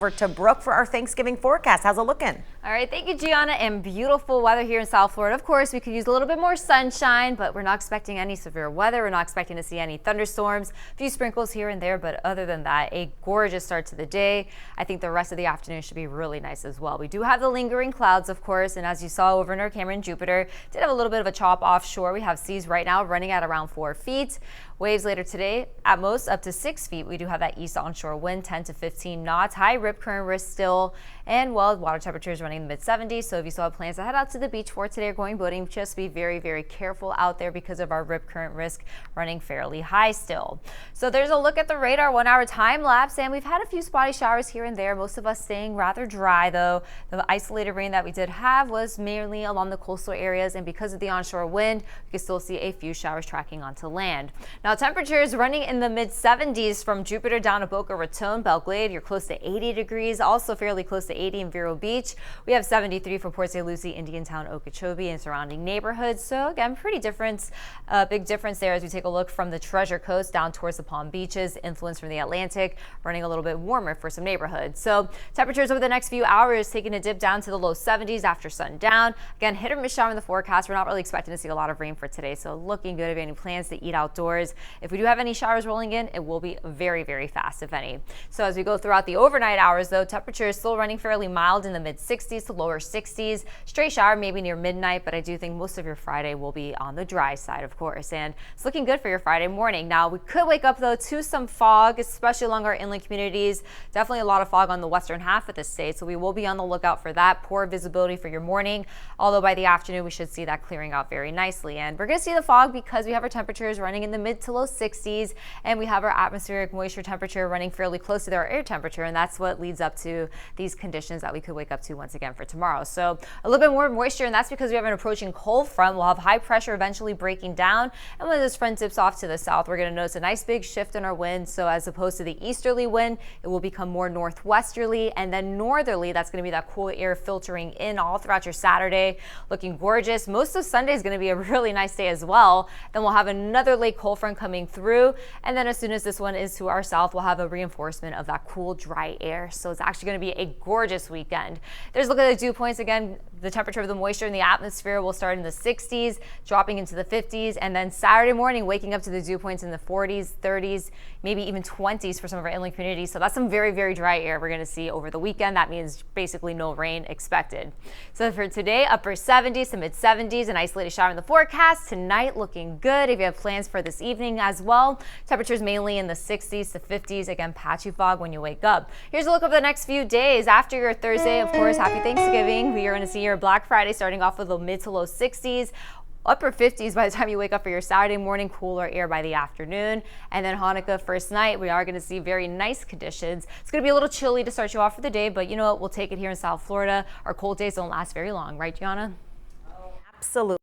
Over to Brooke for our Thanksgiving forecast. How's it looking? All right, thank you, Gianna, and beautiful weather here in South Florida. Of course, we could use a little bit more sunshine, but we're not expecting any severe weather. We're not expecting to see any thunderstorms, a few sprinkles here and there, but other than that, a gorgeous start to the day. I think the rest of the afternoon should be really nice as well. We do have the lingering clouds, of course, and as you saw over in our camera in Jupiter, did have a little bit of a chop offshore. We have seas right now running at around 4 feet. Waves later today, at most up to 6 feet. We do have that east onshore wind, 10 to 15 knots. High rip current risk still, and well, water temperatures running in the mid 70s. So if you still have plans to head out to the beach for today or going boating, just be very, very careful out there because of our rip current risk running fairly high still. So there's a look at the radar 1 hour time lapse, and we've had a few spotty showers here and there. Most of us staying rather dry though. The isolated rain that we did have was mainly along the coastal areas, and because of the onshore wind, we can still see a few showers tracking onto land. Now temperatures running in the mid 70s from Jupiter down to Boca Raton, Belle Glade, you're close to 80 degrees, also fairly close to 80 in Vero Beach. We have 73 for Port St. Lucie, Indiantown, Okeechobee, and surrounding neighborhoods. So again, pretty different, big difference there as we take a look from the Treasure Coast down towards the Palm Beaches, influence from the Atlantic, running a little bit warmer for some neighborhoods. So temperatures over the next few hours taking a dip down to the low 70s after sundown. Again, hit or miss shower in the forecast. We're not really expecting to see a lot of rain for today, so looking good if you have any plans to eat outdoors. If we do have any showers rolling in, it will be very, very fast, if any. So as we go throughout the overnight hours, though, temperatures still running fairly mild in the mid 60s to lower 60s. Straight shower maybe near midnight, but I do think most of your Friday will be on the dry side, of course, and it's looking good for your Friday morning. Now, we could wake up, though, to some fog, especially along our inland communities. Definitely a lot of fog on the western half of the state, so we will be on the lookout for that. Poor visibility for your morning, although by the afternoon, we should see that clearing out very nicely. And we're going to see the fog because we have our temperatures running in the mid to low 60s, and we have our atmospheric moisture temperature running fairly close to our air temperature, and that's what leads up to these conditions that we could wake up to once again for tomorrow. So a little bit more moisture, and that's because we have an approaching cold front. We'll have high pressure eventually breaking down, and when this front dips off to the south, we're going to notice a nice big shift in our wind. So as opposed to the easterly wind, it will become more northwesterly, and then northerly. That's going to be that cool air filtering in all throughout your Saturday, looking gorgeous. Most of Sunday is going to be a really nice day as well. Then we'll have another late cold front coming through, and then as soon as this one is to our south, we'll have a reinforcement of that cool dry air. So it's actually going to be a gorgeous weekend. There's a look at the dew points again. The temperature of the moisture in the atmosphere will start in the 60s, dropping into the 50s, and then Saturday morning waking up to the dew points in the 40s, 30s, maybe even 20s for some of our inland communities. So that's some very, very dry air we're going to see over the weekend. That means basically no rain expected. So for today, upper 70s to mid 70s, an isolated shower in the forecast. Tonight looking good if you have plans for this evening as well. Temperatures mainly in the 60s to 50s. Again, patchy fog when you wake up. Here's a look of the next few days. After your Thursday, of course, happy Thanksgiving. We are going to see your Black Friday starting off with the mid to low 60s. Upper 50s by the time you wake up for your Saturday morning, cooler air by the afternoon. And then Hanukkah first night, we are going to see very nice conditions. It's going to be a little chilly to start you off for the day, but you know what? We'll take it here in South Florida. Our cold days don't last very long, right, Gianna? Absolutely.